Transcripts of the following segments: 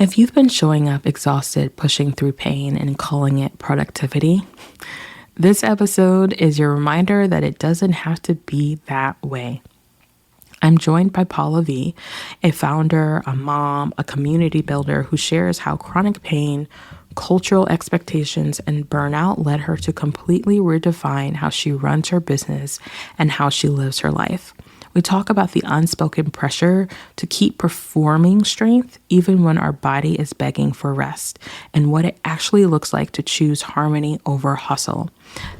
If you've been showing up exhausted, pushing through pain, and calling it productivity, this episode is your reminder that it doesn't have to be that way. I'm joined by Pallavi, a founder, a mom, a community builder who shares how chronic pain, cultural expectations, and burnout led her to completely redefine how she runs her business and how she lives her life. We talk about the unspoken pressure to keep performing strength even when our body is begging for rest, and what it actually looks like to choose harmony over hustle.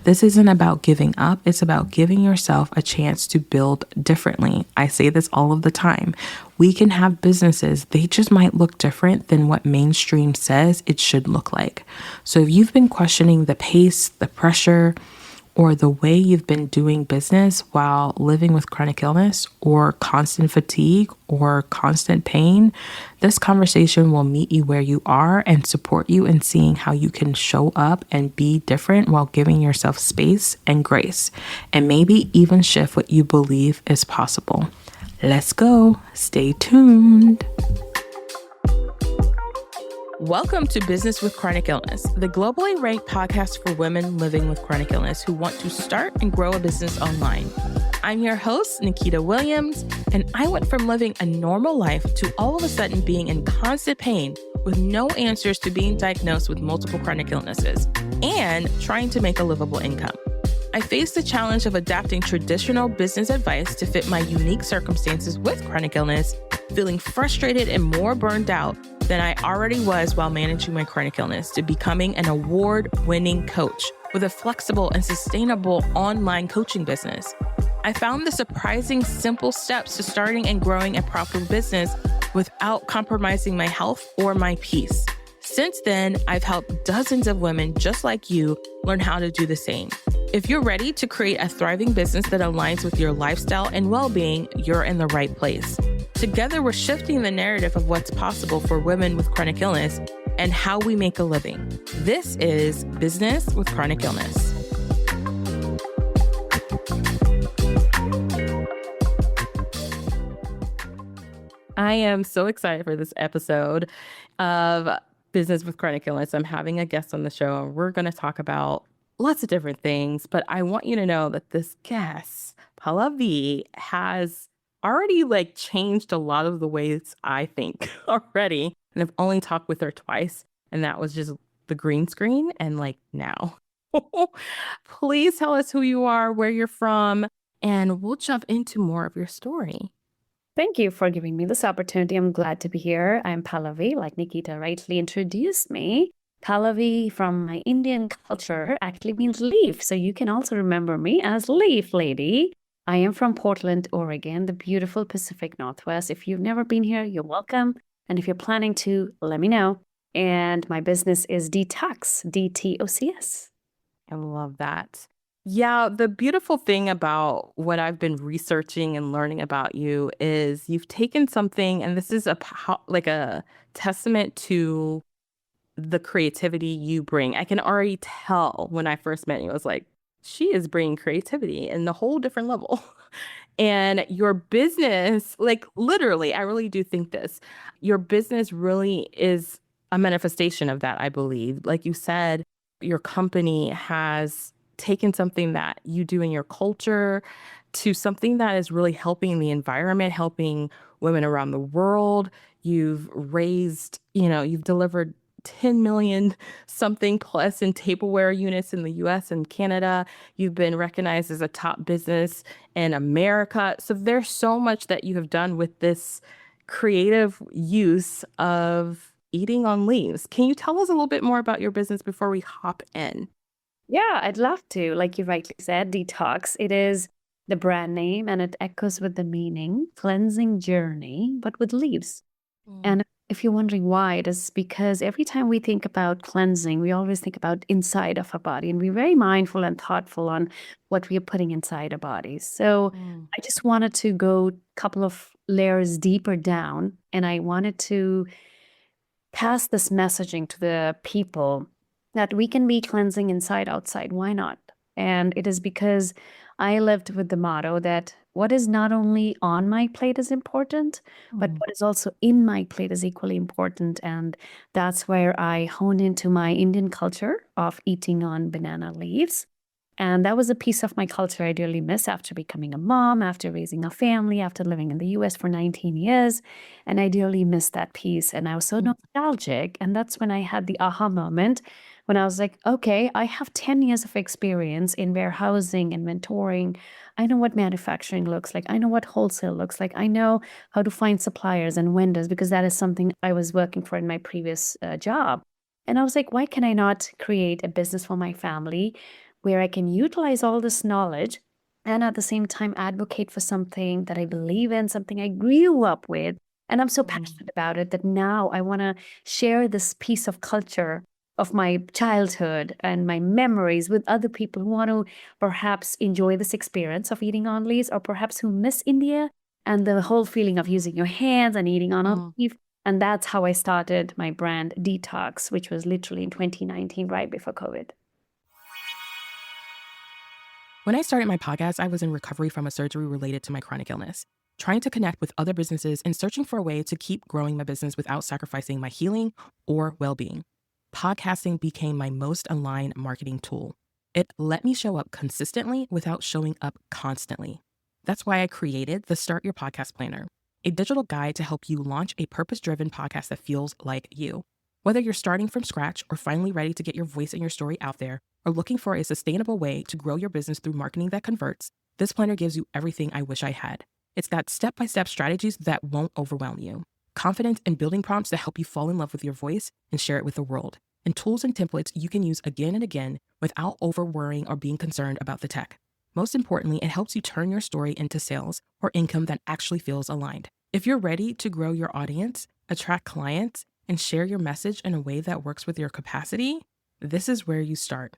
This isn't about giving up, it's about giving yourself a chance to build differently. I say this all of the time. We can have businesses, they just might look different than what mainstream says it should look like. So if you've been questioning the pace, the pressure, or the way you've been doing business while living with chronic illness or constant fatigue or constant pain, this conversation will meet you where you are and support you in seeing how you can show up and be different while giving yourself space and grace, and maybe even shift what you believe is possible. Let's go. Stay tuned. Welcome to Business with Chronic Illness, the globally ranked podcast for women living with chronic illness who want to start and grow a business online. I'm your host, Nikita Williams, and I went from living a normal life to all of a sudden being in constant pain with no answers to being diagnosed with multiple chronic illnesses and trying to make a livable income. I faced the challenge of adapting traditional business advice to fit my unique circumstances with chronic illness, feeling frustrated and more burned out than I already was while managing my chronic illness, to becoming an award-winning coach with a flexible and sustainable online coaching business. I found the surprising simple steps to starting and growing a profitable business without compromising my health or my peace. Since then, I've helped dozens of women just like you learn how to do the same. If you're ready to create a thriving business that aligns with your lifestyle and well-being, you're in the right place. Together, we're shifting the narrative of what's possible for women with chronic illness and how we make a living. This is Business with Chronic Illness. I am so excited for this episode of Business with Chronic Illness. I'm having a guest on the show, and we're going to talk about lots of different things, but I want you to know that this guest, Pallavi, has already changed a lot of the ways I think already. And I've only talked with her twice, and that was just the green screen and now. Please tell us who you are, where you're from, and we'll jump into more of your story. Thank you for giving me this opportunity. I'm glad to be here. I'm Pallavi, like Nikita rightly introduced me. Pallavi from my Indian culture actually means leaf. So you can also remember me as Leaf Lady. I am from Portland, Oregon, the beautiful Pacific Northwest. If you've never been here, you're welcome. And if you're planning to, let me know. And my business is Dtcos, Dtcos. I love that. Yeah, the beautiful thing about what I've been researching and learning about you is you've taken something, and this is a testament to the creativity you bring. I can already tell when I first met you, I was like, she is bringing creativity in the whole different level. And your business, literally, I really do think this, your business really is a manifestation of that, I believe. Like you said, your company has taken something that you do in your culture to something that is really helping the environment, helping women around the world. You've raised, you've delivered 10 million something plus in tableware units in the US and Canada. You've been recognized as a top business in America. So there's so much that you have done with this creative use of eating on leaves. Can you tell us a little bit more about your business before we hop in? Yeah, I'd love to. Like you rightly said, Dtcos. It is the brand name and it echoes with the meaning, cleansing journey, but with leaves. And if you're wondering why, it is because every time we think about cleansing, we always think about inside of our body, and we're very mindful and thoughtful on what we are putting inside our bodies. So I just wanted to go a couple of layers deeper down, and I wanted to pass this messaging to the people that we can be cleansing inside, outside. Why not? And it is because I lived with the motto that what is not only on my plate is important, but what is also in my plate is equally important. And that's where I hone into my Indian culture of eating on banana leaves. And that was a piece of my culture I dearly miss after becoming a mom, after raising a family, after living in the US for 19 years. And I dearly miss that piece. And I was so nostalgic. And that's when I had the aha moment when I was like, okay, I have 10 years of experience in warehousing and mentoring. I know what manufacturing looks like. I know what wholesale looks like. I know how to find suppliers and vendors because that is something I was working for in my previous job. And I was like, why can I not create a business for my family where I can utilize all this knowledge and at the same time advocate for something that I believe in, something I grew up with. And I'm so passionate about it that now I want to share this piece of culture of my childhood and my memories with other people who want to perhaps enjoy this experience of eating on leaves, or perhaps who miss India and the whole feeling of using your hands and eating on a leaf. And that's how I started my brand Detox, which was literally in 2019, right before COVID. When I started my podcast, I was in recovery from a surgery related to my chronic illness, trying to connect with other businesses and searching for a way to keep growing my business without sacrificing my healing or well-being. Podcasting became my most aligned marketing tool. It let me show up consistently without showing up constantly. That's why I created the Start Your Podcast Planner, a digital guide to help you launch a purpose-driven podcast that feels like you. Whether you're starting from scratch or finally ready to get your voice and your story out there, or looking for a sustainable way to grow your business through marketing that converts, this planner gives you everything I wish I had. It's got step-by-step strategies that won't overwhelm you, confidence and building prompts to help you fall in love with your voice and share it with the world, and tools and templates you can use again and again without over-worrying or being concerned about the tech. Most importantly, it helps you turn your story into sales or income that actually feels aligned. If you're ready to grow your audience, attract clients, and share your message in a way that works with your capacity, this is where you start.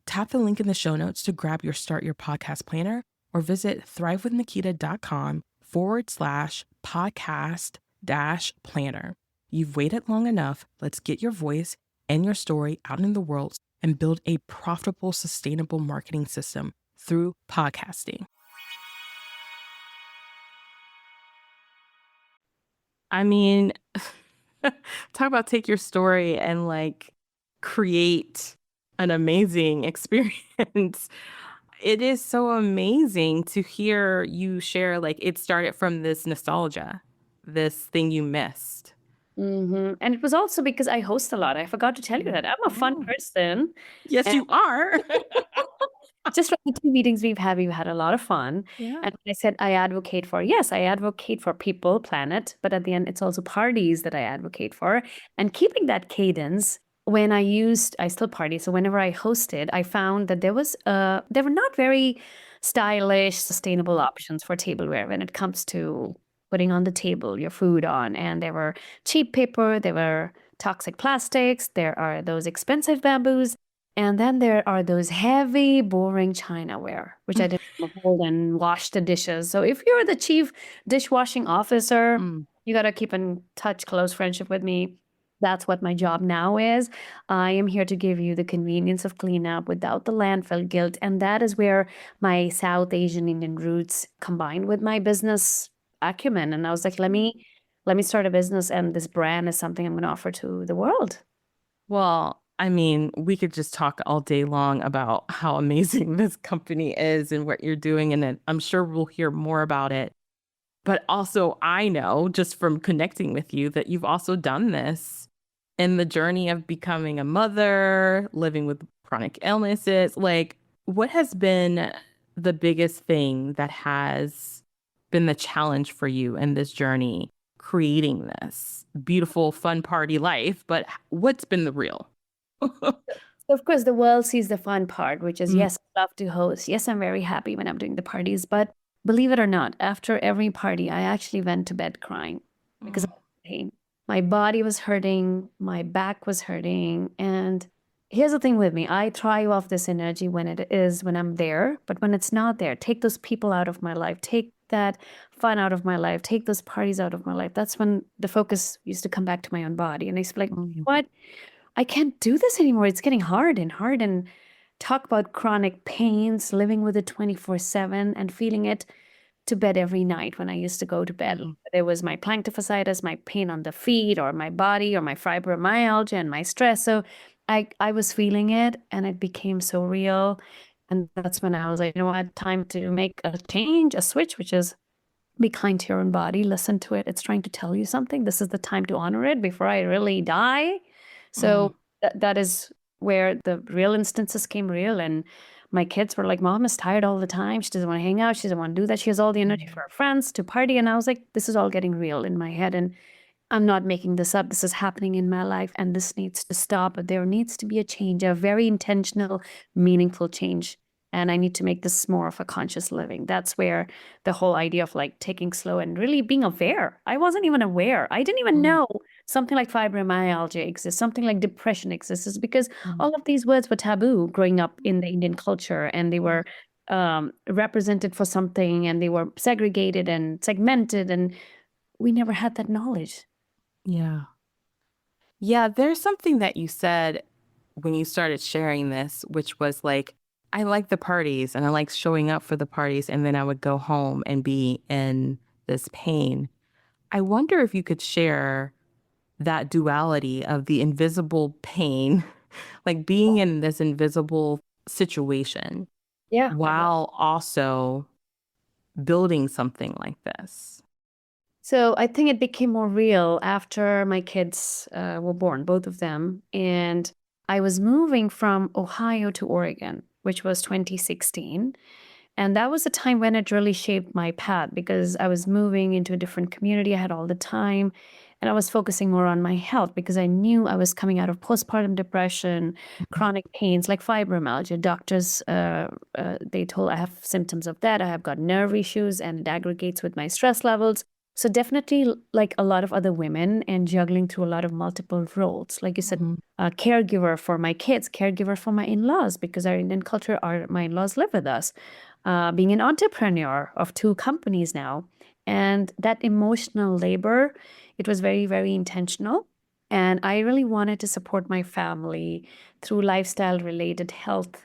Tap the link in the show notes to grab your Start Your Podcast Planner, or visit thrivewithnikita.com/podcast-planner. You've waited long enough. Let's get your voice and your story out in the world and build a profitable, sustainable marketing system through podcasting. I mean, talk about take your story and like create an amazing experience. It is so amazing to hear you share, like, it started from this nostalgia, this thing you missed. And it was also because I host a lot. I forgot to tell you that I'm a fun person. Yes, And you are. just from the 2 meetings we've had a lot of fun. Yeah. And I said, I advocate for, yes, I advocate for people, planet, but at the end, it's also parties that I advocate for. And keeping that cadence, when I still party. So whenever I hosted, I found that there were not very stylish, sustainable options for tableware when it comes to putting on the table your food on. And there were cheap paper, there were toxic plastics, there are those expensive bamboos. And then there are those heavy, boring chinaware, which I didn't hold and wash the dishes. So if you're the chief dishwashing officer, you got to keep in touch, close friendship with me. That's what my job now is. I am here to give you the convenience of cleanup without the landfill guilt. And that is where my South Asian Indian roots combined with my business acumen. And I was like, let me start a business, and this brand is something I'm going to offer to the world. Well, I mean, we could just talk all day long about how amazing this company is and what you're doing. And then I'm sure we'll hear more about it. But also, I know just from connecting with you that you've also done this in the journey of becoming a mother, living with chronic illnesses. Like, what has been the biggest thing that has been the challenge for you in this journey, creating this beautiful, fun party life? But what's been the real? So of course, the world sees the fun part, which is, yes, I love to host. Yes, I'm very happy when I'm doing the parties. But believe it or not, after every party, I actually went to bed crying because of pain. My body was hurting, my back was hurting. And here's the thing with me, I thrive off this energy when I'm there. But when it's not there, take those people out of my life, take that fun out of my life, take those parties out of my life. That's when the focus used to come back to my own body. And I was like, what? I can't do this anymore. It's getting hard and hard. And talk about chronic pains, living with it 24/7 and feeling it to bed every night when I used to go to bed. Mm. There was my plantar fasciitis, my pain on the feet or my body or my fibromyalgia and my stress. So I was feeling it and it became so real. And that's when I was like, you know what, time to make a change, a switch, which is be kind to your own body, listen to it. It's trying to tell you something. This is the time to honor it before I really die. So that is where the real instances came real. And my kids were like, Mom is tired all the time. She doesn't want to hang out. She doesn't want to do that. She has all the energy for her friends to party. And I was like, this is all getting real in my head. And I'm not making this up. This is happening in my life and this needs to stop. But there needs to be a change, a very intentional, meaningful change. And I need to make this more of a conscious living. That's where the whole idea of like taking slow and really being aware. I wasn't even aware. I didn't even know something like fibromyalgia exists, something like depression exists, is because all of these words were taboo growing up in the Indian culture, and they were represented for something, and they were segregated and segmented, and we never had that knowledge. Yeah. Yeah, there's something that you said when you started sharing this, which was like, I like the parties and I like showing up for the parties, and then I would go home and be in this pain. I wonder if you could share that duality of the invisible pain, like being in this invisible situation, Yeah. while also building something like this. So I think it became more real after my kids were born, both of them. And I was moving from Ohio to Oregon, which was 2016. And that was a time when it really shaped my path because I was moving into a different community. I had all the time. And I was focusing more on my health because I knew I was coming out of postpartum depression, chronic pains like fibromyalgia. Doctors, they told I have symptoms of that. I have got nerve issues and it aggregates with my stress levels. So definitely like a lot of other women and juggling through a lot of multiple roles. Like you said, caregiver for my kids, caregiver for my in-laws, because our Indian culture, my in-laws live with us. Being an entrepreneur of 2 companies now. And that emotional labor, it was very, very intentional. And I really wanted to support my family through lifestyle related health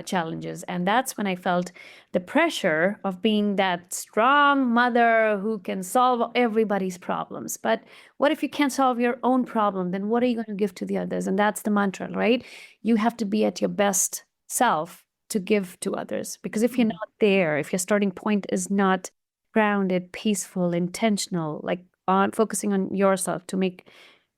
challenges. And that's when I felt the pressure of being that strong mother who can solve everybody's problems. But what if you can't solve your own problem? Then what are you going to give to the others? And that's the mantra, right? You have to be at your best self to give to others. Because if you're not there, if your starting point is not grounded, peaceful, intentional, like on focusing on yourself to make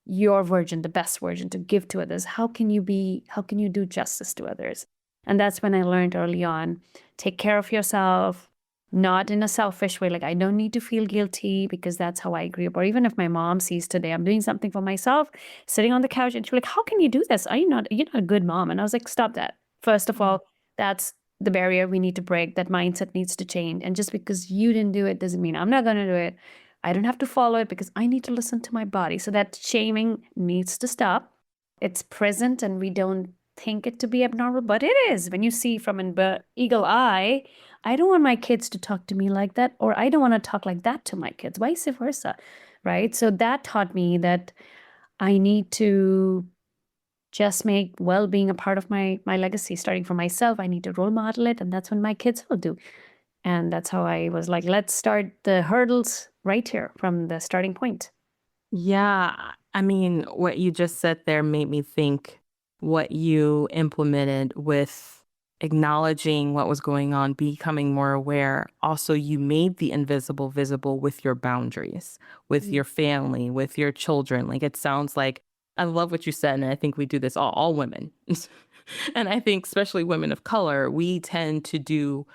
your version the best version to give to others, how can you do justice to others? And that's when I learned early on, take care of yourself, not in a selfish way. Like I don't need to feel guilty because that's how I grew up. Or even if my mom sees today I'm doing something for myself, sitting on the couch, and she's like, how can you do this? You're not a good mom. And I was like, stop that. First of all, that's the barrier we need to break. That mindset needs to change. And just because you didn't do it doesn't mean I'm not going to do it. I don't have to follow it because I need to listen to my body. So that shaming needs to stop. It's present and we don't think it to be abnormal, but it is. When you see from an eagle eye, I don't want my kids to talk to me like that, or I don't want to talk like that to my kids, vice versa, right? So that taught me that I need to just make well-being a part of my legacy, starting from myself. I need to role model it, and that's what my kids will do. And that's how I was like, let's start the hurdles right here from the starting point. Yeah, I mean, what you just said there made me think what you implemented with acknowledging what was going on, becoming more aware. Also, you made the invisible visible with your boundaries, with your family, with your children. Like it sounds like, I love what you said, and I think we do this all women. And I think especially women of color, we tend to do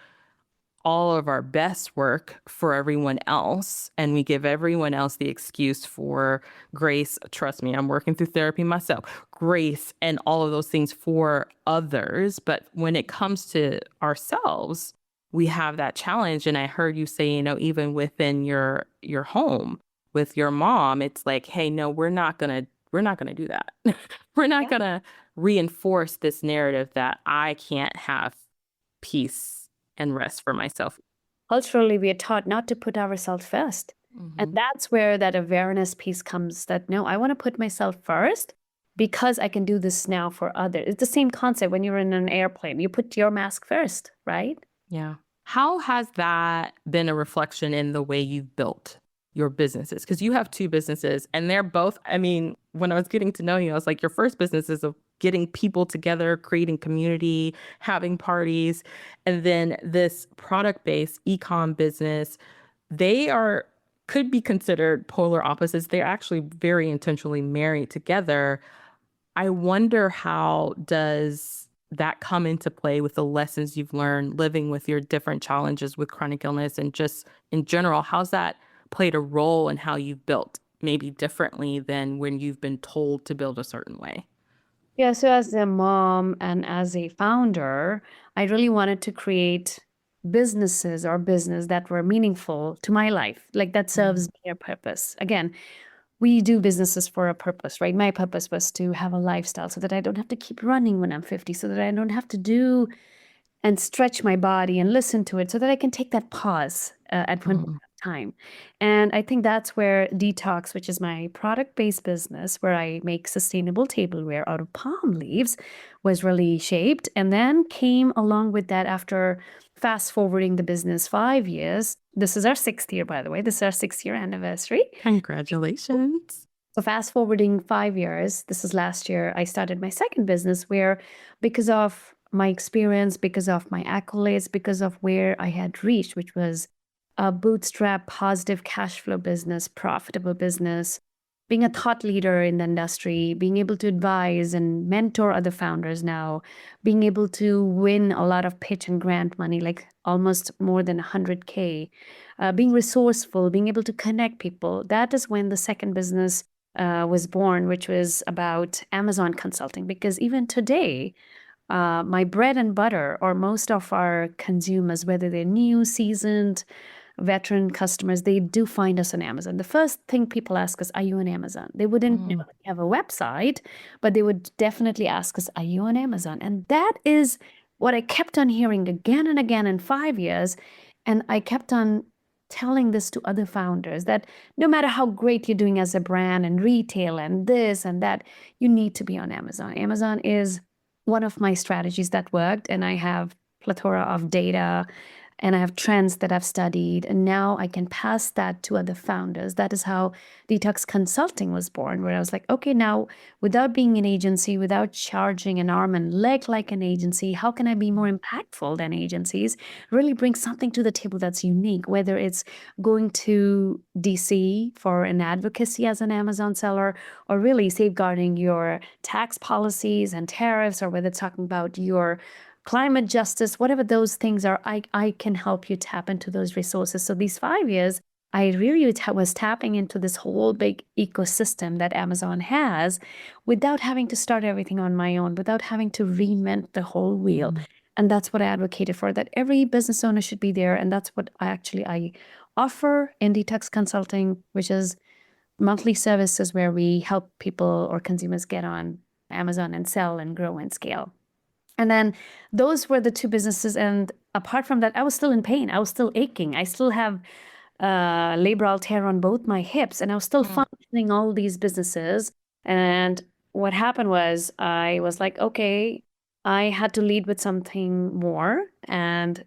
all of our best work for everyone else, and we give everyone else the excuse for grace. Trust me, I'm working through therapy myself. Grace and all of those things for others. But when it comes to ourselves, we have that challenge. And I heard you say, even within your home with your mom, it's like, hey, no, we're not gonna do that. We're not gonna reinforce this narrative that I can't have peace and rest for myself. Culturally, we are taught not to put ourselves first. And that's where that awareness piece comes, that no, I want to put myself first because I can do this now for others. It's the same concept when you're in an airplane. You put your mask first, right? Yeah. How has that been a reflection in the way you've built your businesses? Because you have two businesses and they're both, I mean, when I was getting to know you, I was like, your first business is of getting people together, creating community, having parties. And then this product-based e-com business, they are could be considered polar opposites. They're actually very intentionally married together. I wonder, how does that come into play with the lessons you've learned living with your different challenges with chronic illness and just in general? How's that played a role in how you've built maybe differently than when you've been told to build a certain way? Yeah, so as a mom and as a founder, I really wanted to create businesses or business that were meaningful to my life, like that serves me a purpose. Again, we do businesses for a purpose, right? My purpose was to have a lifestyle so that I don't have to keep running when I'm 50, so that I don't have to do and stretch my body and listen to it so that I can take that pause at one Mm, time. And I think that's where Detox, which is my product-based business, where I make sustainable tableware out of palm leaves, was really shaped. And then came along with that after fast forwarding the business 5 years. This is our 6th year, by the way. This is our 6th year anniversary. congratulations. So fast forwarding 5 years, this is last year, I started my second business where, because of my experience, because of my accolades, because of where I had reached, which was a bootstrap, positive cash flow business, profitable business, being a thought leader in the industry, being able to advise and mentor other founders now, being able to win a lot of pitch and grant money, like almost more than 100K, being resourceful, being able to connect people. That is when the second business was born, which was about Amazon consulting. Because even today, my bread and butter, or most of our consumers, whether they're new, seasoned, veteran customers, they do find us on Amazon. The first thing people ask us, are you on Amazon? They wouldn't know we have a website, but they would definitely ask us, are you on Amazon? And that is what I kept on hearing again and again in 5 years. And I kept on telling this to other founders that no matter how great you're doing as a brand and retail and this and that, you need to be on Amazon. Amazon is one of my strategies that worked, and I have plethora of data and I have trends that I've studied, and now I can pass that to other founders. That is how Detox Consulting was born, where I was like, okay, now without being an agency, without charging an arm and leg like an agency, how can I be more impactful than agencies? Really bring something to the table that's unique, whether it's going to DC for an advocacy as an Amazon seller, or really safeguarding your tax policies and tariffs, or whether it's talking about your climate justice, whatever those things are, I can help you tap into those resources. So these 5 years, I really was tapping into this whole big ecosystem that Amazon has without having to start everything on my own, without having to reinvent the whole wheel. And that's what I advocated for, that every business owner should be there. And that's what I offer in Detox Consulting, which is monthly services where we help people or consumers get on Amazon and sell and grow and scale. And then those were the two businesses. And apart from that, I was still in pain. I was still aching. I still have labral tear on both my hips, and I was still functioning all these businesses. And what happened was I was like, okay, I had to lead with something more. And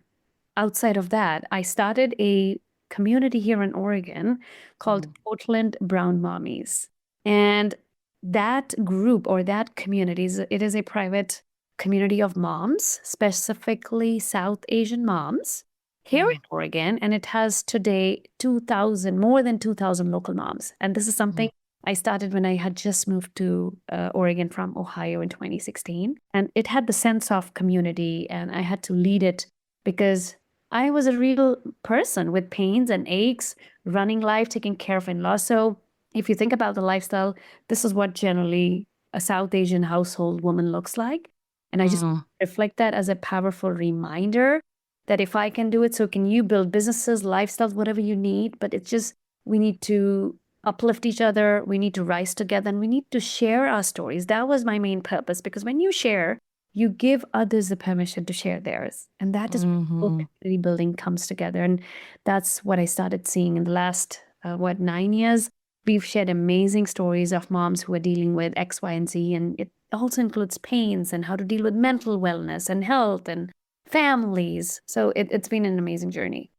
outside of that, I started a community here in Oregon called Portland Brown Mommies. And that group or that community, it is a private community of moms, specifically South Asian moms here in Oregon. And it has today more than 2,000 local moms. And this is something I started when I had just moved to Oregon from Ohio in 2016. And it had the sense of community, and I had to lead it because I was a real person with pains and aches, running life, taking care of in-laws. So if you think about the lifestyle, this is what generally a South Asian household woman looks like. And I just reflect that as a powerful reminder that if I can do it, so can you. Build businesses, lifestyles, whatever you need. But it's just, we need to uplift each other. We need to rise together, and we need to share our stories. That was my main purpose, because when you share, you give others the permission to share theirs. And that is where community building comes together. And that's what I started seeing in the last, 9 years. We've shared amazing stories of moms who are dealing with X, Y, and Z. And it also includes pains and how to deal with mental wellness and health and families. So it's been an amazing journey.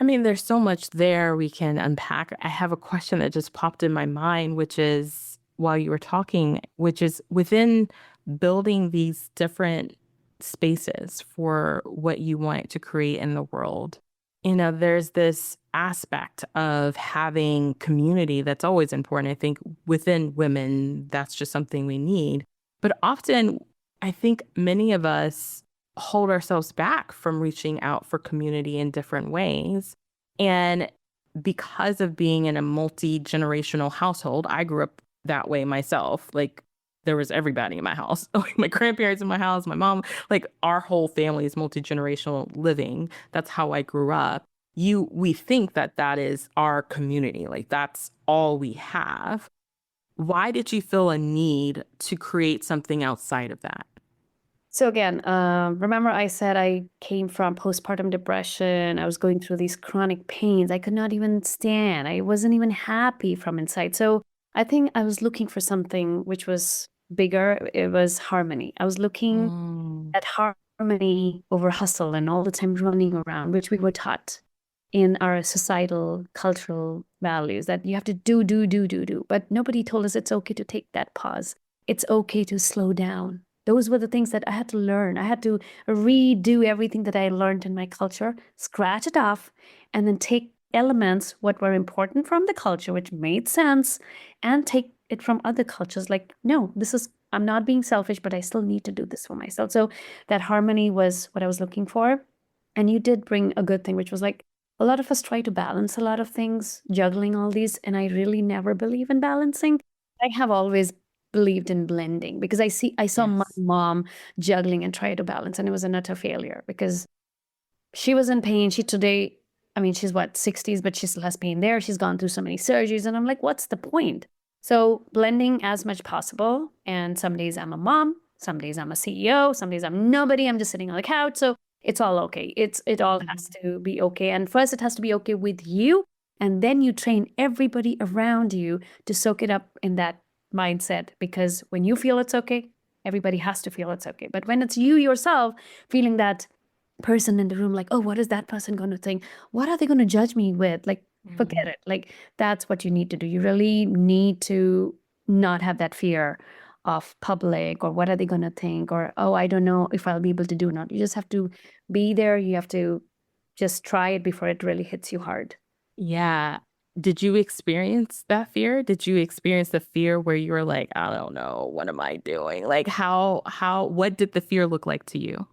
I mean, there's so much there we can unpack. I have a question that just popped in my mind, which is while you were talking, which is within building these different spaces for what you want to create in the world. There's this aspect of having community that's always important. I think within women, that's just something we need. But often, I think many of us hold ourselves back from reaching out for community in different ways. And because of being in a multi-generational household, I grew up that way myself. Like there was everybody in my house, like my grandparents in my house, my mom, like our whole family is multi-generational living. That's how I grew up. We think that that is our community. Like that's all we have. Why did you feel a need to create something outside of that? So again, remember I said I came from postpartum depression. I was going through these chronic pains. I could not even stand. I wasn't even happy from inside. So I think I was looking for something which was bigger. It was harmony. I was looking Mm, at harmony over hustle and all the time running around, which we were taught in our societal, cultural values that you have to do, do, do, do, do. But nobody told us it's okay to take that pause. It's okay to slow down. Those were the things that I had to learn. I had to redo everything that I learned in my culture, scratch it off, and then take elements, what were important from the culture, which made sense, and take it from other cultures. Like, no, I'm not being selfish, but I still need to do this for myself. So that harmony was what I was looking for. And you did bring a good thing, which was like, a lot of us try to balance a lot of things, juggling all these, and I really never believe in balancing. I have always believed in blending because I saw my yes. mom juggling and try to balance, and it was an utter failure because she was in pain. She today, I mean, she's what, 60s, but she's less pain there. She's gone through so many surgeries, and I'm like, what's the point? So blending as much possible. And some days I'm a mom, some days I'm a CEO, some days I'm nobody. I'm just sitting on the couch. So it's all okay. It all has to be okay. And first it has to be okay with you. And then you train everybody around you to soak it up in that mindset. Because when you feel it's okay, everybody has to feel it's okay. But when it's you yourself feeling that person in the room, like, oh, what is that person going to think? What are they going to judge me with? Like, forget Mhm. it. Like, that's what you need to do. You really need to not have that fear of public or what are they going to think or, oh, I don't know if I'll be able to do or not. You just have to be there. You have to just try it before it really hits you hard. Yeah. Did you experience that fear? Did you experience the fear where you were like, I don't know, what am I doing? Like what did the fear look like to you?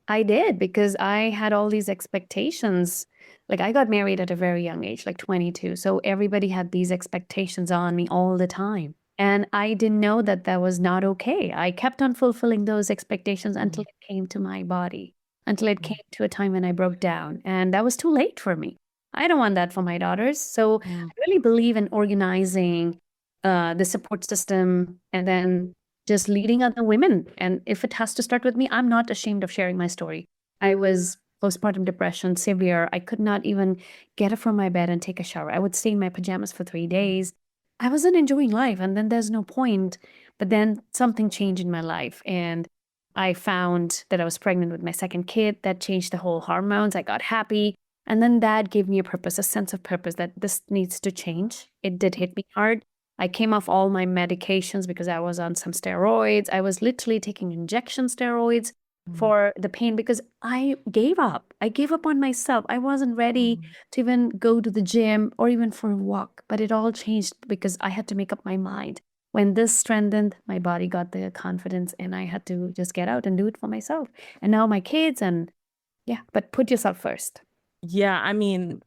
I did because I had all these expectations. Like I got married at a very young age, like 22. So everybody had these expectations on me all the time. And I didn't know that that was not okay. I kept on fulfilling those expectations until Mm, it came to my body, until it came mm, to a time when I broke down. And that was too late for me. I don't want that for my daughters. So mm, I really believe in organizing the support system and then just leading other women. And if it has to start with me, I'm not ashamed of sharing my story. I was postpartum depression, severe. I could not even get up from my bed and take a shower. I would stay in my pajamas for 3 days. I wasn't enjoying life, and then there's no point. But then something changed in my life, and I found that I was pregnant with my second kid. That changed the whole hormones. I got happy. And then that gave me a purpose, a sense of purpose that this needs to change. It did hit me hard. I came off all my medications because I was on some steroids. I was literally taking injection steroids mm, for the pain because I gave up. I gave up on myself. I wasn't ready mm. to even go to the gym or even for a walk. But it all changed because I had to make up my mind. When this strengthened, my body got the confidence and I had to just get out and do it for myself. And now my kids and yeah, but put yourself first. Yeah, I mean,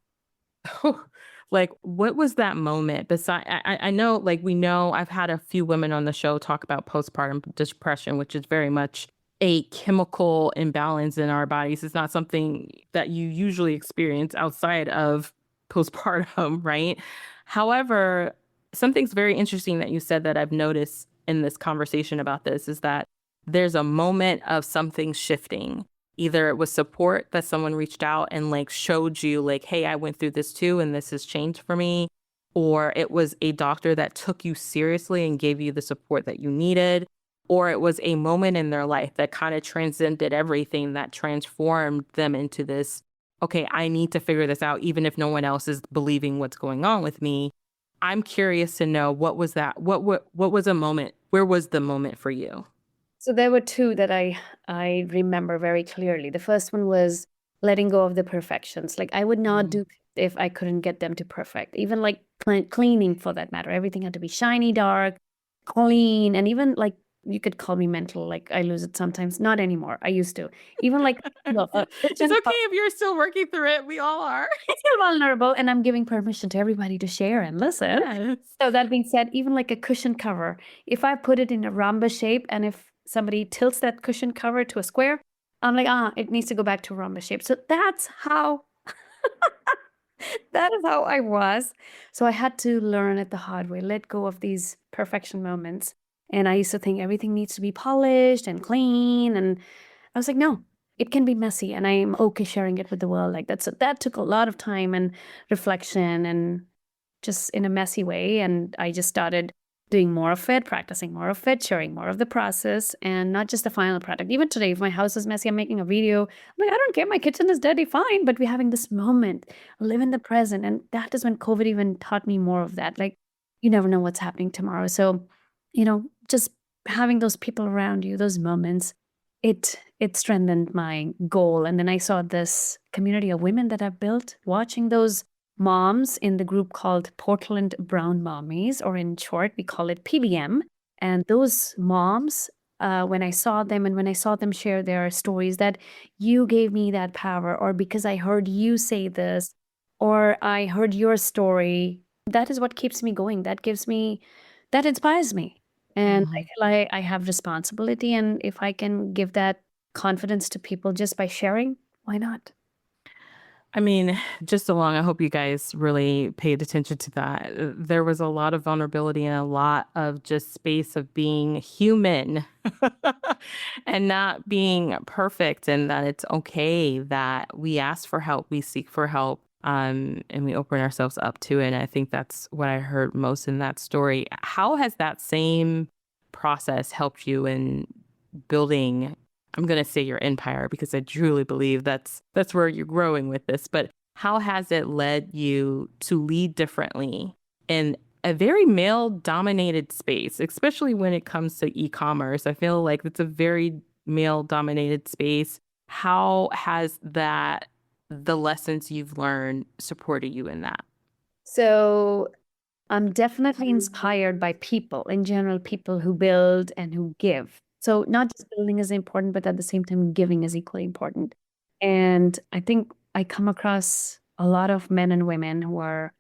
like, what was that moment? Beside, I know, like, we know I've had a few women on the show talk about postpartum depression, which is very much a chemical imbalance in our bodies. It's not something that you usually experience outside of postpartum, right? However, something's very interesting that you said that I've noticed in this conversation about this is that there's a moment of something shifting. Either it was support that someone reached out and like showed you like, hey, I went through this too and this has changed for me. Or it was a doctor that took you seriously and gave you the support that you needed. or it was a moment in their life that kind of transcended everything, that transformed them into this, okay, I need to figure this out, even if no one else is believing what's going on with me. I'm curious to know, what was that? What was a moment? Where was the moment for you? So there were two that I remember very clearly. The first one was letting go of the perfections. Like I would not do if I couldn't get them to perfect. Even like cleaning for that matter. Everything had to be shiny, dark, clean, and even like you could call me mental. Like I lose it sometimes. Not anymore. I used to. Even like It's okay if you're still working through it. We all are. I feel vulnerable, and I'm giving permission to everybody to share and listen. Yes. So that being said, even like a cushion cover, if I put it in a rhombus shape, and if somebody tilts that cushion cover to a square, I'm like, it needs to go back to rhombus shape. So that's how that is how I was. So I had to learn it the hard way, let go of these perfection moments. And I used to think everything needs to be polished and clean. And I was like, no, it can be messy. And I'm okay sharing it with the world like that. So that took a lot of time and reflection and just in a messy way. And I just started doing more of it, practicing more of it, sharing more of the process, and not just the final product. Even today, if my house is messy, I'm making a video. I'm like, I don't care, my kitchen is dirty, fine. But we're having this moment, live in the present. And that is when COVID even taught me more of that. Like, you never know what's happening tomorrow. So, just having those people around you, those moments, it strengthened my goal. And then I saw this community of women that I've built, watching those moms in the group called Portland Brown Mommies, or in short, we call it PBM. And those moms, when I saw them and when I saw them share their stories, that you gave me that power, or because I heard you say this, or I heard your story, that is what keeps me going. That inspires me. And I feel like I have responsibility. And if I can give that confidence to people just by sharing, why not? I mean, just along, I hope you guys really paid attention to that. There was a lot of vulnerability and a lot of just space of being human and not being perfect, and that it's okay that we ask for help, we seek for help, and we open ourselves up to it. And I think that's what I heard most in that story. How has that same process helped you in building, I'm going to say, your empire, because I truly believe that's where you're growing with this, but how has it led you to lead differently in a very male dominated space, especially when it comes to e-commerce? I feel like it's a very male dominated space. How has that, the lessons you've learned, supported you in that? So I'm definitely inspired by people in general, people who build and who give. So not just building is important, but at the same time, giving is equally important. And I think I come across a lot of men and women who are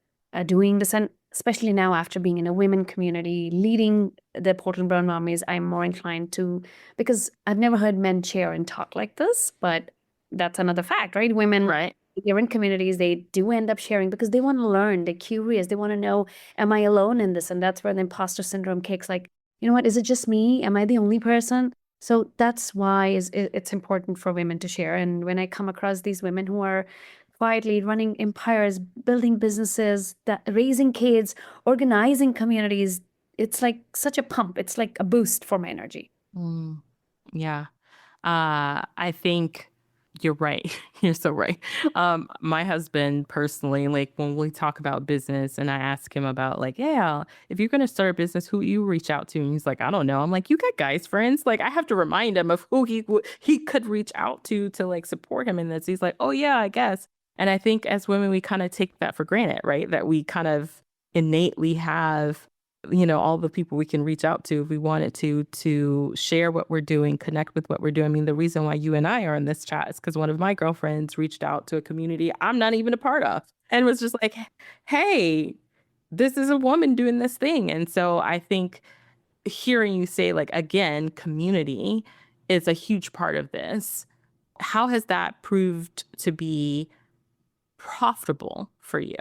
doing this, and especially now after being in a women community, leading the Portland Brown Mommies, I'm more inclined to, because I've never heard men share and talk like this, but that's another fact, right? Women, Right. they're in communities, they do end up sharing because they want to learn, they're curious, they want to know, am I alone in this? And that's where the imposter syndrome kicks, like, you know what, is it just me? Am I the only person? So that's why it's important for women to share. And when I come across these women who are quietly running empires, building businesses, that raising kids, organizing communities, it's like such a pump. It's like a boost for my energy. Yeah. I think you're right. You're so right. My husband personally, like when we talk about business and I ask him about like, yeah, if you're going to start a business, who you reach out to? And he's like, I don't know. I'm like, you got guys friends. Like I have to remind him of who he could reach out to like support him in this. He's like, oh yeah, I guess. And I think as women, we kind of take that for granted, right? That we kind of innately have, all the people we can reach out to if we wanted to share what we're doing, connect with what we're doing. I mean, the reason why you and I are in this chat is because one of my girlfriends reached out to a community I'm not even a part of and was just like, hey, this is a woman doing this thing. And so I think hearing you say, like, again, community is a huge part of this. How has that proved to be profitable for you?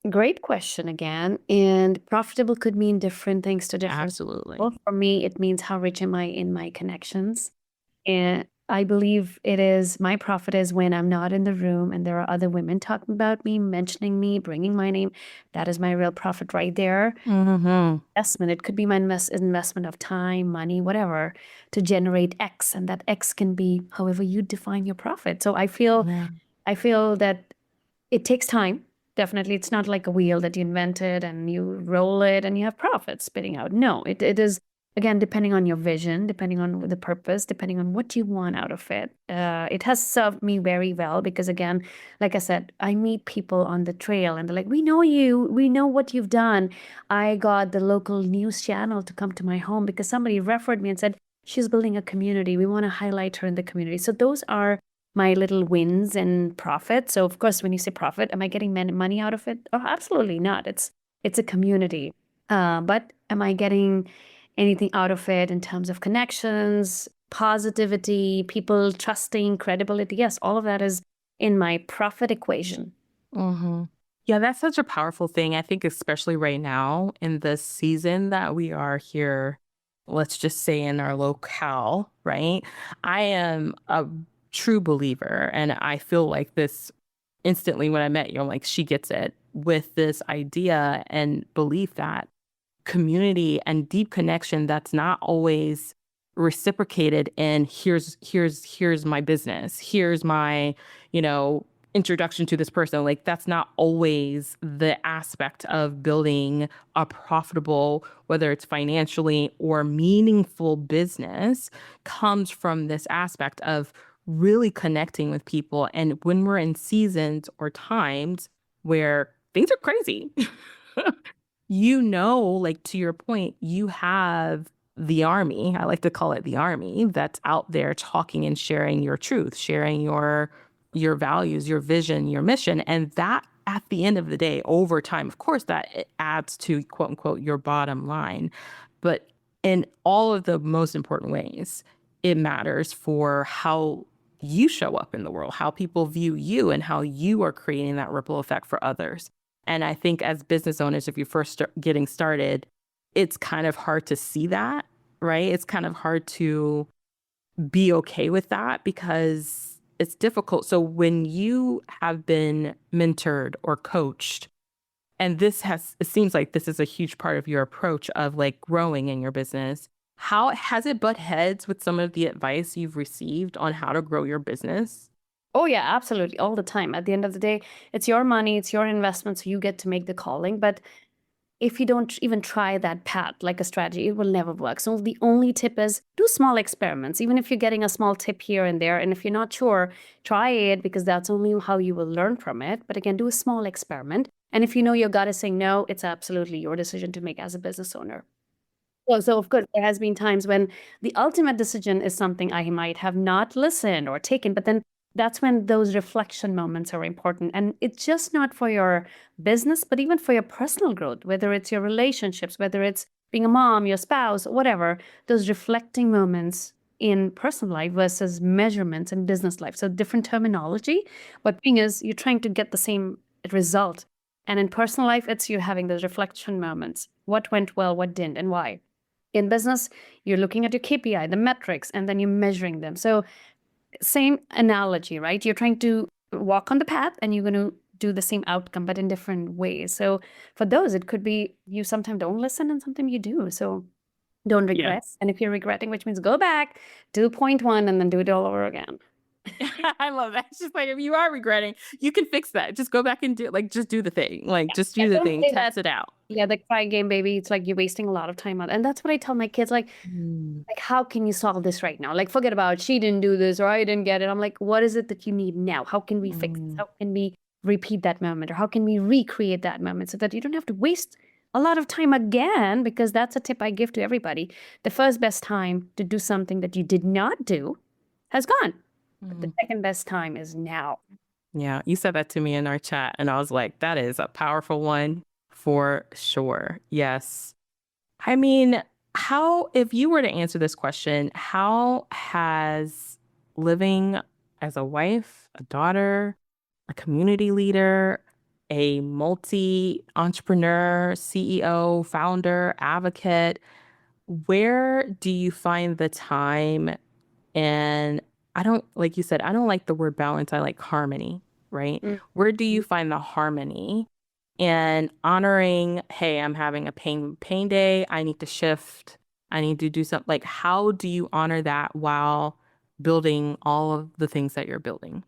Great question again. And profitable could mean different things to different Absolutely. people. For me, it means how rich am I in my connections? And I believe it is my profit is when I'm not in the room and there are other women talking about me, mentioning me, bringing my name. That is my real profit right there. Mm-hmm. Investment, it could be my investment of time, money, whatever, to generate X, and that X can be however you define your profit. So Yeah. I feel that it takes time. Definitely, it's not like a wheel that you invented and you roll it and you have profits spitting out. No, it is, again, depending on your vision, depending on the purpose, depending on what you want out of it. It has served me very well because, again, like I said, I meet people on the trail and they're like, "We know you, we know what you've done." I got the local news channel to come to my home because somebody referred me and said, "She's building a community. We want to highlight her in the community." So those are my little wins and profit. So of course, when you say profit, am I getting money out of it? Oh, absolutely not. It's a community. But am I getting anything out of it in terms of connections, positivity, people trusting, credibility? Yes, all of that is in my profit equation. Mm-hmm. Yeah, that's such a powerful thing. I think, especially right now in the season that we are here, let's just say in our locale, right? I am a true believer, and I feel like this instantly when I met you. I'm like, she gets it with this idea and belief that community and deep connection that's not always reciprocated in here's my business, here's my, you know, introduction to this person. Like, that's not always the aspect of building a profitable, whether it's financially or meaningful business, comes from this aspect of really connecting with people. And when we're in seasons or times where things are crazy, like, to your point, you have the army. I like to call it the army that's out there talking and sharing your truth, sharing your values, your vision, your mission. And that, at the end of the day, over time, of course, that it adds to, quote unquote, your bottom line. But in all of the most important ways, it matters for how you show up in the world, how people view you, and how you are creating that ripple effect for others. And I think as business owners, if you're first getting started, it's kind of hard to see that, right? It's kind of hard to be okay with that because it's difficult. So when you have been mentored or coached, and it seems like this is a huge part of your approach of like growing in your business, how has it butt heads with some of the advice you've received on how to grow your business? Oh, yeah, absolutely. All the time. At the end of the day, it's your money, it's your investment, so you get to make the calling. But if you don't even try that path like a strategy, it will never work. So the only tip is do small experiments, even if you're getting a small tip here and there. And if you're not sure, try it because that's only how you will learn from it. But again, do a small experiment. And if you know your gut is saying no, it's absolutely your decision to make as a business owner. Well, so of course, there has been times when the ultimate decision is something I might have not listened or taken, but then that's when those reflection moments are important. And it's just not for your business, but even for your personal growth, whether it's your relationships, whether it's being a mom, your spouse, whatever, those reflecting moments in personal life versus measurements in business life. So different terminology, but thing is you're trying to get the same result. And in personal life, it's you having those reflection moments. What went well, what didn't, and why? In business, you're looking at your KPI, the metrics, and then you're measuring them. So, same analogy, right? You're trying to walk on the path and you're going to do the same outcome, but in different ways. So, for those, it could be you sometimes don't listen and sometimes you do. So, don't regret. Yes. And if you're regretting, which means go back, do point one, and then do it all over again. I love that. It's just like, if you are regretting, you can fix that. Just go back and just do the thing. Like, just Yeah, do the don't thing, say that. test it out. Yeah, the cry game, baby. It's like you're wasting a lot of time on, and that's what I tell my kids. Mm, Like, how can you solve this right now? Like, forget about she didn't do this or I didn't get it. I'm like, what is it that you need now? How can we fix this? mm, How can we repeat that moment? Or how can we recreate that moment so that you don't have to waste a lot of time again? Because that's a tip I give to everybody. The first best time to do something that you did not do has gone. But the mm. second best time is now. Yeah, you said that to me in our chat, and I was like, that is a powerful one for sure. Yes. I mean, if you were to answer this question, how has living as a wife, a daughter, a community leader, a multi entrepreneur, CEO, founder, advocate, where do you find the time and I don't, like you said, I don't like the word balance. I like harmony, right? Mm. Where do you find the harmony and honoring, hey, I'm having a pain day. I need to shift. I need to do something. Like, how do you honor that while building all of the things that you're building?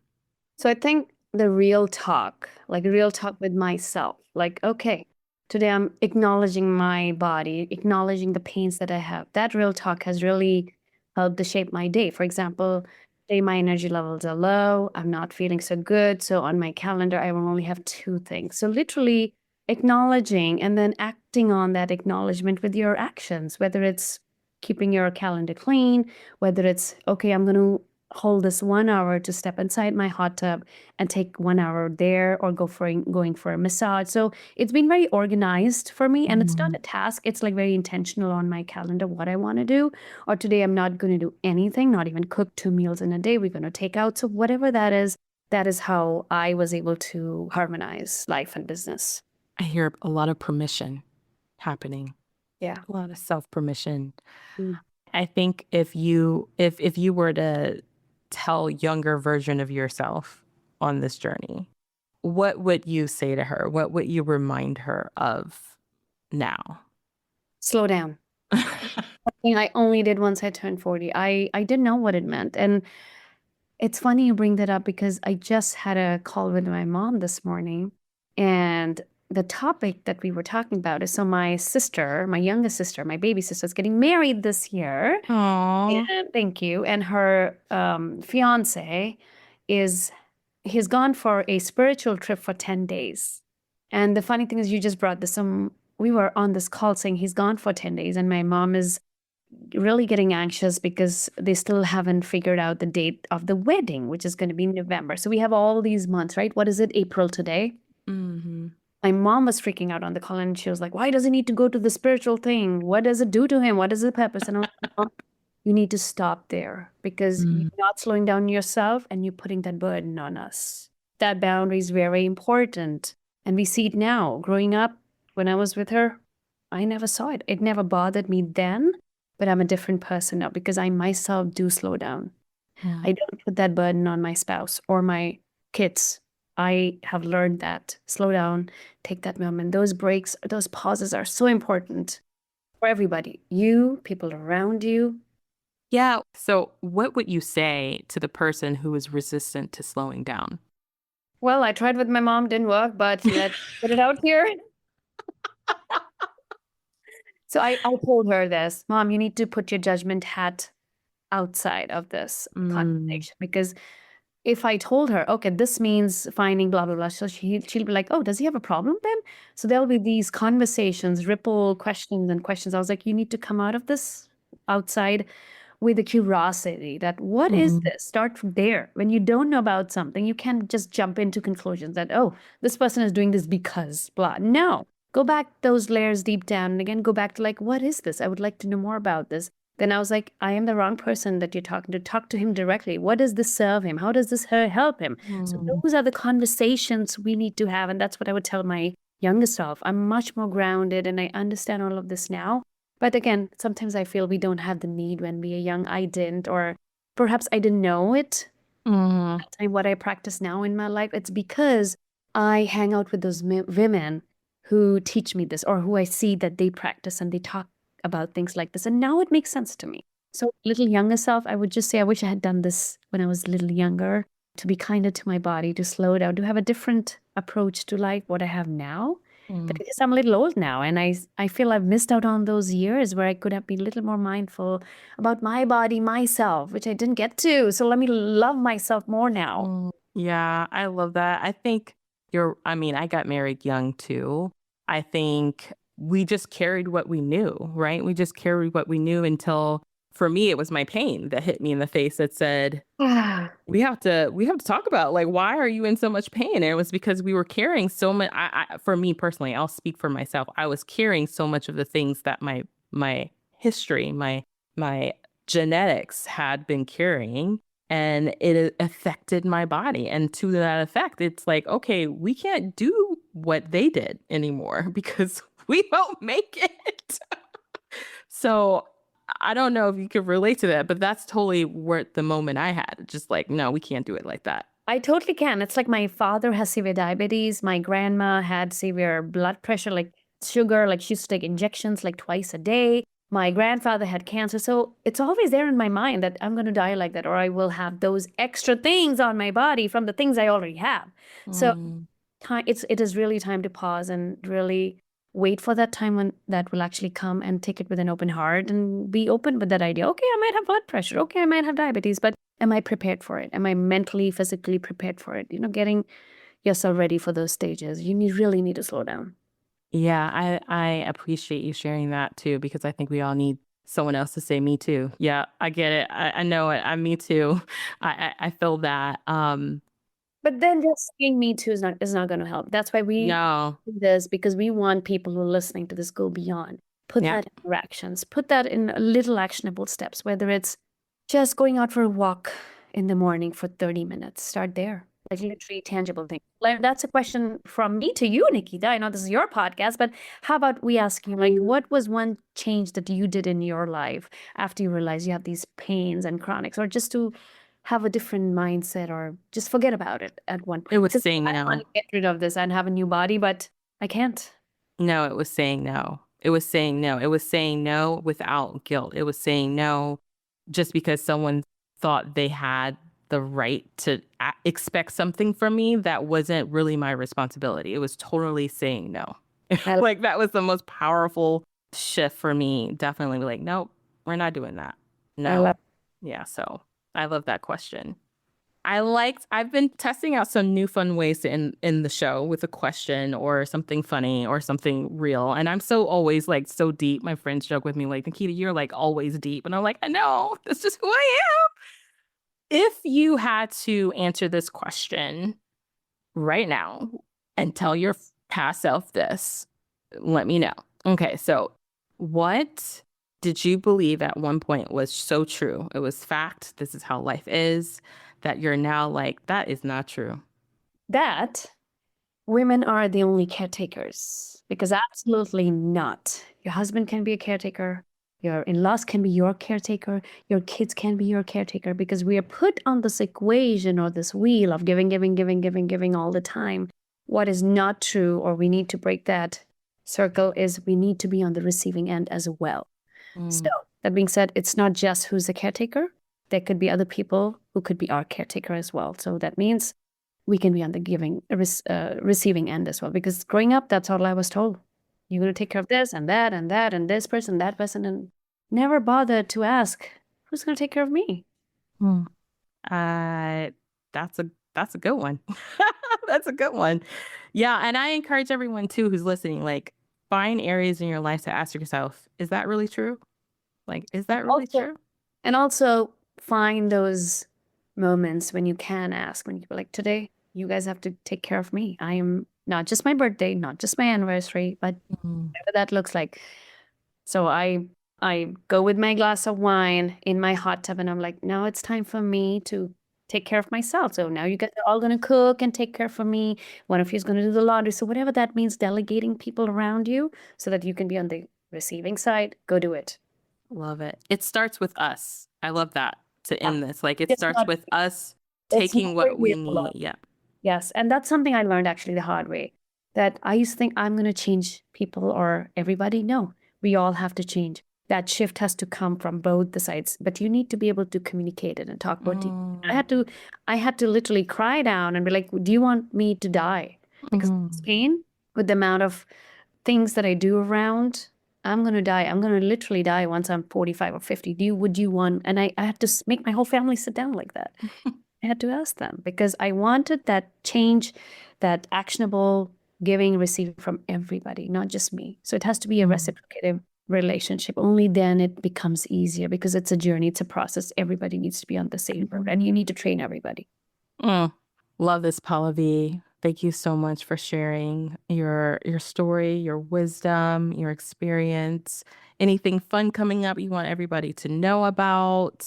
So I think the real talk, like real talk with myself, like, okay, today I'm acknowledging my body, acknowledging the pains that I have. That real talk has really helped to shape my day. For example, today my energy levels are low. I'm not feeling so good. So on my calendar, I will only have two things. So literally acknowledging and then acting on that acknowledgement with your actions, whether it's keeping your calendar clean, whether it's, okay, I'm going to hold this 1 hour to step inside my hot tub and take 1 hour there or going for a massage. So it's been very organized for me, and it's not a task. It's like very intentional on my calendar what I want to do. Or today I'm not going to do anything, not even cook 2 meals in a day. We're going to take out. So whatever that is how I was able to harmonize life and business. I hear a lot of permission happening, Yeah. a lot of self-permission. Mm. I think if you were to tell younger version of yourself on this journey, what would you say to her? What would you remind her of now? Slow down. Something I only did once I turned 40. I didn't know what it meant. And it's funny you bring that up because I just had a call with my mom this morning, and the topic that we were talking about is, so my sister, my youngest sister, my baby sister, is getting married this year. Aw. And thank you. And her fiance is he's gone for a spiritual trip for 10 days. And the funny thing is, you just brought this. We were on this call saying he's gone for 10 days, and my mom is really getting anxious because they still haven't figured out the date of the wedding, which is going to be November. So we have all these months, right? What is it? April today. Mm-hmm. My mom was freaking out on the call, and she was like, why does he need to go to the spiritual thing? What does it do to him? What is the purpose? And I'm like, "Mom, you need to stop there because you're not slowing down yourself and you're putting that burden on us. That boundary is very important. And we see it now. Growing up, when I was with her, I never saw it. It never bothered me then, but I'm a different person now because I myself do slow down. I don't put that burden on my spouse or my kids. I have learned that. Slow down, take that moment. Those breaks, those pauses are so important for everybody. You, people around you. Yeah. So what would you say to the person who is resistant to slowing down? Well, I tried with my mom, didn't work, but let's put it out here. So I told her this, Mom, you need to put your judgment hat outside of this conversation, because if I told her, okay, this means finding blah, blah, blah, so she'll be like, oh, does he have a problem then? So there'll be these conversations, ripple questions and questions. I was like, you need to come out of this outside with a curiosity that what is this? Start from there. When you don't know about something, you can't just jump into conclusions that, oh, this person is doing this because blah. No, go back those layers deep down and again, go back to like, what is this? I would like to know more about this. Then I was like, I am the wrong person that you're talking to. Talk to him directly. What does this serve him? How does this help him? So those are the conversations we need to have. And that's what I would tell my younger self. I'm much more grounded and I understand all of this now. But again, sometimes I feel we don't have the need when we are young. I didn't, or perhaps I didn't know it. And what I practice now in my life, it's because I hang out with those women who teach me this, or who I see that they practice and they talk about things like this. And now it makes sense to me. So little younger self, I would just say, I wish I had done this when I was a little younger, to be kinder to my body, to slow down, to have a different approach to life, what I have now. But because I'm a little old now, and I feel I've missed out on those years where I could have been a little more mindful about my body, myself, which I didn't get to. So let me love myself more now. Yeah, I love that. I think I mean, I got married young too. I think we just carried what we knew, right? We just carried what we knew until, for me, it was my pain that hit me in the face that said, we have to talk about, like, why are you in so much pain? And it was because we were carrying so much. For me personally, I'll speak for myself. I was carrying so much of the things that my history, my genetics had been carrying, and it affected my body. And to that effect, it's like, okay, we can't do what they did anymore because we won't make it. So I don't know if you could relate to that, but that's totally where the moment I had. Just like, no, we can't do it like that. I totally can. It's like my father has severe diabetes. My grandma had severe blood pressure, like sugar, like she used to take injections like twice a day. My grandfather had cancer. So it's always there in my mind that I'm going to die like that, or I will have those extra things on my body from the things I already have. So Mm. it is really time to pause and really wait for that time when that will actually come, and take it with an open heart and be open with that idea. Okay, I might have blood pressure. Okay, I might have diabetes, but am I prepared for it? Am I mentally, physically prepared for it? Getting yourself ready for those stages. Really need to slow down. Yeah, I appreciate you sharing that too, because I think we all need someone else to say me too. Yeah, I get it. I know it. I me too. I feel that. But then just saying me too is not going to help. That's why we No. do this, because we want people who are listening to this go beyond. Put Yeah. that in your actions. Put that in little actionable steps, whether it's just going out for a walk in the morning for 30 minutes. Start there. Like literally tangible things. Like that's a question from me to you, Nikita. I know this is your podcast, but how about we ask you, like, what was one change that you did in your life after you realized you have these pains and chronics, or just to have a different mindset, or just forget about it at one point? It was Because saying I want no. to get rid of this and have a new body, but I can't. No, it was saying no. It was saying no. It was saying no without guilt. It was saying no just because someone thought they had the right to expect something from me that wasn't really my responsibility. It was totally saying no. I, Like that was the most powerful shift for me. Definitely like, nope, we're not doing that. I No. love. Yeah. So I love that question. I've been testing out some new fun ways to end the show with a question or something funny or something real. And I'm so always like so deep. My friends joke with me like, Nikita, you're like always deep. And I'm like, I know, that's just who I am. If you had to answer this question right now and tell your past self this, let me know. Okay, so what did you believe at one point was so true? It was fact. This is how life is. That you're now like, that is not true. That women are the only caretakers, because absolutely not. Your husband can be a caretaker. Your in-laws can be your caretaker. Your kids can be your caretaker, because we are put on this equation or this wheel of giving, giving, giving, giving, giving all the time. What is not true, or we need to break that circle, is we need to be on the receiving end as well. So Mm. that being said, it's not just who's the caretaker. There could be other people who could be our caretaker as well. So that means we can be on the receiving end as well. Because growing up, that's all I was told. You're going to take care of this and that and that and this person, that person, and never bothered to ask, who's going to take care of me? Mm. Uh, that's a that's a good one. That's a good one. Yeah, and I encourage everyone too who's listening, like find areas in your life to ask yourself, is that really true? Like, is that really Also, true? and also find those moments when you can ask, when you're like, today, you guys have to take care of me. I am not just my birthday, not just my anniversary, but Mm. whatever that looks like. So I go with my glass of wine in my hot tub, and I'm like, now it's time for me to take care of myself. So now you guys are all gonna cook and take care for me. One of you is gonna do the laundry. So whatever that means, delegating people around you so that you can be on the receiving side, go do it. Love it. It starts with us. I love that to Yeah. end this. Like it It's starts not with us it's taking never what we you need. alone. Yeah. Yes, and that's something I learned actually the hard way. That I used to think I'm going to change people or everybody. No, we all have to change. That shift has to come from both the sides, but you need to be able to communicate it and talk about it. I Mm. had to, I had to literally cry down and be like, "Do you want me to die?" Because it's Mm. pain with the amount of things that I do around. I'm going to die. I'm going to literally die once I'm 45 or 50. Would you want? And I had to make my whole family sit down like that. I had to ask them, because I wanted that change, that actionable giving, receiving from everybody, not just me. So it has to be a Mm. reciprocative relationship. Only then it becomes easier, because it's a journey, it's a process. Everybody needs to be on the same boat, and you need to train everybody. Mm. Love this, Pallavi. Thank you so much for sharing your story, your wisdom, your experience. Anything fun coming up you want everybody to know about?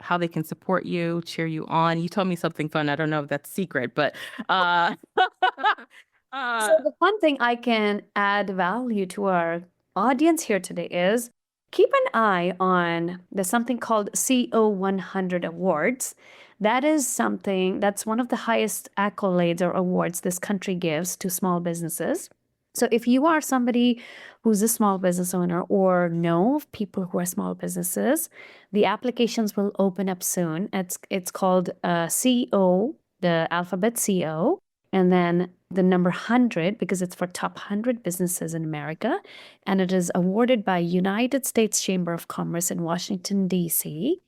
How they can support you, cheer you on. You told me something fun. I don't know if that's secret, but uh So uh the fun thing I can add value to our audience here today is keep an eye on, there's something called CO 100 Awards. That is something that's one of the highest accolades or awards this country gives to small businesses. So if you are somebody who's a small business owner or know of people who are small businesses, the applications will open up soon. It's called CO, the alphabet CO, and then the number 100, because it's for top 100 businesses in America. And it is awarded by United States Chamber of Commerce in Washington, D.C.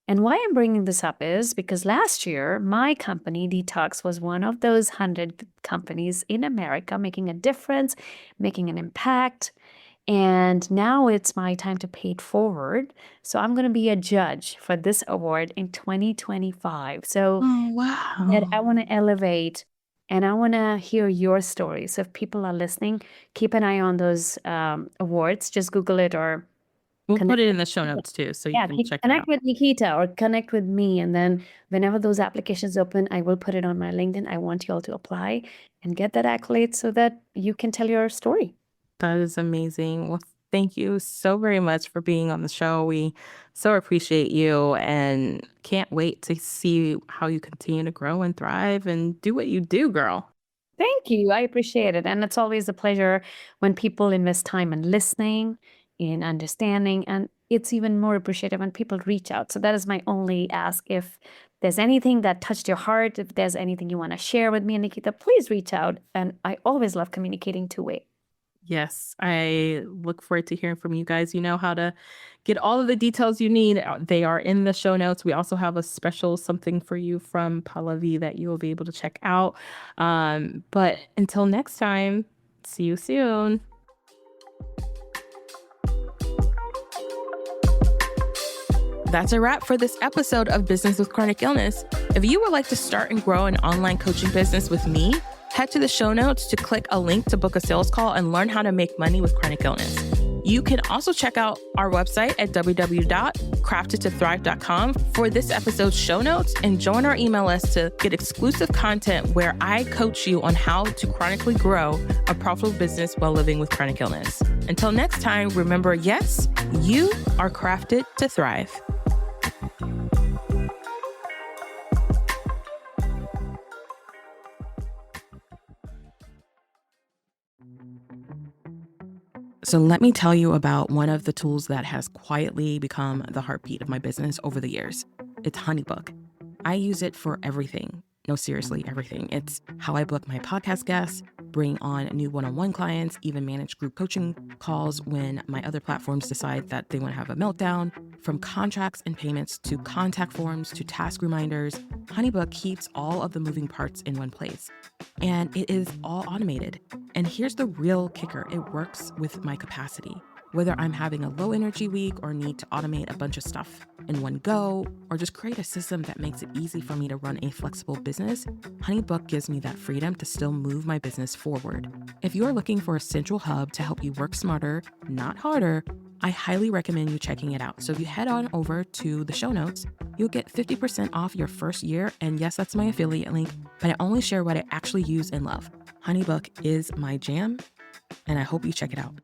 And why I'm bringing this up is because last year, my company, Dtcos, was one of those 100 companies in America making a difference, making an impact. And now it's my time to pay it forward. So I'm going to be a judge for this award in 2025. So Oh, wow. that I want to elevate and I want to hear your story. So if people are listening, keep an eye on those awards. Just Google it or We'll connect put it in the show notes too, so you can check it connect out. with Nikita or connect with me. And then whenever those applications open, I will put it on my LinkedIn. I want you all to apply and get that accolade so that you can tell your story. That is amazing. Well, thank you so very much for being on the show. We so appreciate you and can't wait to see how you continue to grow and thrive and do what you do, girl. Thank you. I appreciate it. And it's always a pleasure when people invest time in listening, in understanding, and it's even more appreciated when people reach out. So that is my only ask. If there's anything that touched your heart, if there's anything you want to share with me and Nikita, please reach out. And I always love communicating two-way. Yes, I look forward to hearing from you guys. You know how to get all of the details you need. They are in the show notes. We also have a special something for you from Pallavi that you will be able to check out. But until next time, see you soon. That's a wrap for this episode of Business with Chronic Illness. If you would like to start and grow an online coaching business with me, head to the show notes to click a link to book a sales call and learn how to make money with chronic illness. You can also check out our website at www.craftedtothrive.com for this episode's show notes and join our email list to get exclusive content where I coach you on how to chronically grow a profitable business while living with chronic illness. Until next time, remember, yes, you are crafted to thrive. So let me tell you about one of the tools that has quietly become the heartbeat of my business over the years. It's HoneyBook. I use it for everything. No, seriously, everything. It's how I book my podcast guests, bring on new one-on-one clients, even manage group coaching calls when my other platforms decide that they want to have a meltdown. From contracts and payments to contact forms to task reminders, HoneyBook keeps all of the moving parts in one place. And it is all automated. And here's the real kicker. It works with my capacity. Whether I'm having a low energy week or need to automate a bunch of stuff in one go, or just create a system that makes it easy for me to run a flexible business, HoneyBook gives me that freedom to still move my business forward. If you're looking for a central hub to help you work smarter, not harder, I highly recommend you checking it out. So if you head on over to the show notes, you'll get 50% off your first year. And yes, that's my affiliate link, but I only share what I actually use and love. HoneyBook is my jam, and I hope you check it out.